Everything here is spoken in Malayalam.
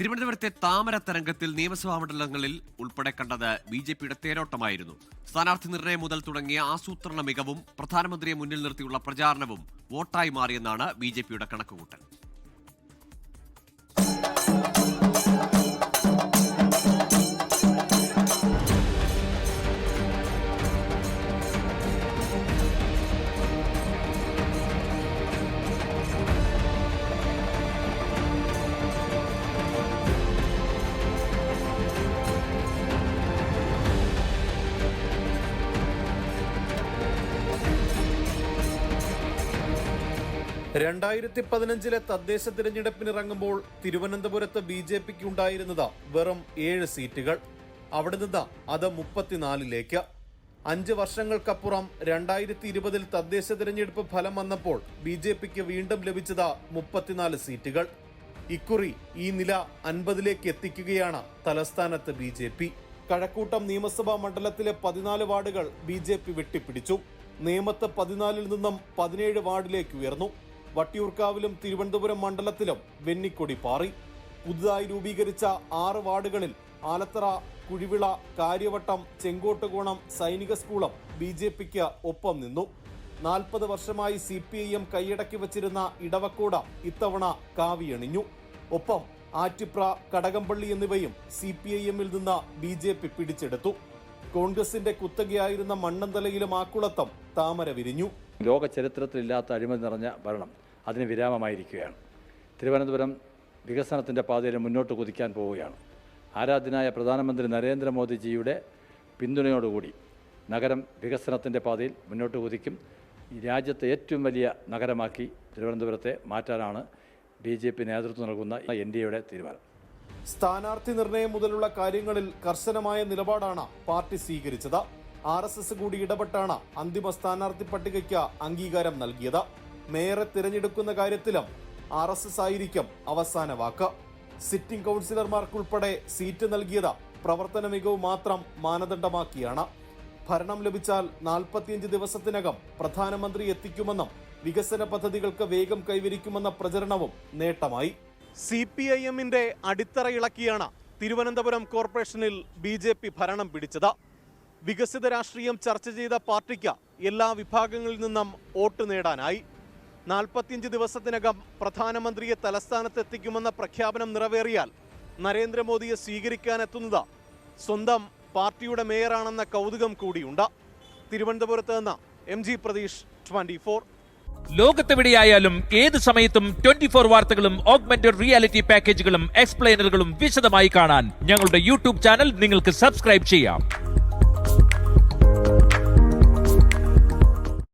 തിരുവനന്തപുരത്തെ താമര തരംഗത്തിൽ നിയമസഭാ മണ്ഡലങ്ങളിൽ ഉൾപ്പെടെ കണ്ടത് ബി.ജെ.പിയുടെ തേരോട്ടമായിരുന്നു. സ്ഥാനാർത്ഥി നിർണയം മുതൽ തുടങ്ങിയ ആസൂത്രണ മികവും പ്രധാനമന്ത്രിയെ മുന്നിൽ നിർത്തിയുള്ള പ്രചാരണവും വോട്ടായി മാറിയെന്നാണ് ബി.ജെ.പിയുടെ കണക്കുകൂട്ടൽ. രണ്ടായിരത്തി തദ്ദേശ തിരഞ്ഞെടുപ്പിനിറങ്ങുമ്പോൾ തിരുവനന്തപുരത്ത് ബി.ജെ.പിക്ക് ഉണ്ടായിരുന്നത് വെറും 7 സീറ്റുകൾ. അവിടെ നിന്ന് അത് 34ലേക്ക്. 5 വർഷങ്ങൾക്കപ്പുറം 2020 തദ്ദേശ തിരഞ്ഞെടുപ്പ് ഫലം വന്നപ്പോൾ ബി.ജെ.പിക്ക് വീണ്ടും ലഭിച്ചത് 34 സീറ്റുകൾ. ഇക്കുറി ഈ നില 50ലേക്ക് എത്തിക്കുകയാണ് തലസ്ഥാനത്ത് ബി.ജെ.പി. കഴക്കൂട്ടം നിയമസഭാ മണ്ഡലത്തിലെ 14 വാർഡുകൾ ബി.ജെ.പി വെട്ടിപ്പിടിച്ചു. നേമത്ത് 14-ൽ നിന്നും 17 വാർഡിലേക്ക് ഉയർന്നു. വട്ടിയൂർക്കാവിലും തിരുവനന്തപുരം മണ്ഡലത്തിലും വെന്നിക്കൊടി പാറി. പുതുതായി രൂപീകരിച്ച 6 വാർഡുകളിൽ ആലത്തറ, കുഴിവിള, കാര്യവട്ടം, ചെങ്കോട്ടുകോണം, സൈനിക സ്കൂളും ബി.ജെ.പിക്ക് ഒപ്പം നിന്നു. 40 വർഷമായി CPIM കൈയടക്കി വച്ചിരുന്ന ഇടവക്കോട് ഇത്തവണ കാവിയണിഞ്ഞു. ഒപ്പം ആറ്റിപ്ര, കടകംപള്ളി എന്നിവയും CPIM-ൽ നിന്ന് ബി.ജെ.പി പിടിച്ചെടുത്തു. കോൺഗ്രസിന്റെ കുത്തകയായിരുന്ന മണ്ണന്തലയിലും ആക്കുളത്തും താമര വിരിഞ്ഞു. ലോക ചരിത്രത്തിലില്ലാത്ത അഴിമതി നിറഞ്ഞ ഭരണം അതിന് വിരാമമായിരിക്കുകയാണ്. തിരുവനന്തപുരം വികസനത്തിൻ്റെ പാതയിൽ മുന്നോട്ട് കുതിക്കാൻ പോവുകയാണ്. ആരാധ്യനായ പ്രധാനമന്ത്രി നരേന്ദ്രമോദിജിയുടെ പിന്തുണയോടുകൂടി നഗരം വികസനത്തിൻ്റെ പാതയിൽ മുന്നോട്ട് കുതിക്കും. ഈ രാജ്യത്തെ ഏറ്റവും വലിയ നഗരമാക്കി തിരുവനന്തപുരത്തെ മാറ്റാനാണ് ബി.ജെ.പി നേതൃത്വം നൽകുന്ന NDAയുടെ തീരുമാനം. സ്ഥാനാർത്ഥി നിർണയം മുതലുള്ള കാര്യങ്ങളിൽ കർശനമായ നിലപാടാണ് പാർട്ടി സ്വീകരിച്ചത്. RSS കൂടി ഇടപെട്ടാണ് അന്തിമ സ്ഥാനാർത്ഥി പട്ടികയ്ക്ക് അംഗീകാരം നൽകിയത്. മേയറെ തിരഞ്ഞെടുക്കുന്ന കാര്യത്തിലും RSS ആയിരിക്കും അവസാന വാക്ക്. സിറ്റിംഗ് കൗൺസിലർമാർക്കുൾപ്പെടെ സീറ്റ് നൽകിയത് പ്രവർത്തന മികവ് മാത്രം മാനദണ്ഡമാക്കിയാണ്. ഭരണം ലഭിച്ചാൽ 45 ദിവസത്തിനകം പ്രധാനമന്ത്രി എത്തിക്കുമെന്നും വികസന പദ്ധതികൾക്ക് വേഗം കൈവരിക്കുമെന്ന പ്രചരണവും നേട്ടമായി. CPIM-ന്റെ അടിത്തറ ഇളക്കിയാണ് തിരുവനന്തപുരം കോർപ്പറേഷനിൽ ബി.ജെ.പി ഭരണം പിടിച്ചത്. വികസിത രാഷ്ട്രീയം ചർച്ച ചെയ്ത പാർട്ടിക്ക് എല്ലാ വിഭാഗങ്ങളിൽ നിന്നും വോട്ട് നേടാനായി. 45 ദിവസത്തിനകം പ്രധാനമന്ത്രിയെ തലസ്ഥാനത്തെത്തിക്കുമെന്ന പ്രഖ്യാപനം നിറവേറിയാൽ നരേന്ദ്രമോദിയെ സ്വീകരിക്കാനെത്തുന്നത് സ്വന്തം പാർട്ടിയുടെ മേയറാണെന്ന കൗതുകം കൂടിയുണ്ട്. തിരുവനന്തപുരത്ത് നിന്ന് MG പ്രതീഷ്, 24. ലോകത്തെവിടെയായാലും ഏത് സമയത്തും 24 വാർത്തകളും ഓഗ്മെന്റഡ് റിയാലിറ്റി പാക്കേജുകളും എക്സ്പ്ലെയിനറുകളും വിശദമായി കാണാൻ ഞങ്ങളുടെ YouTube ചാനൽ നിങ്ങൾക്ക് സബ്സ്ക്രൈബ് ചെയ്യാം.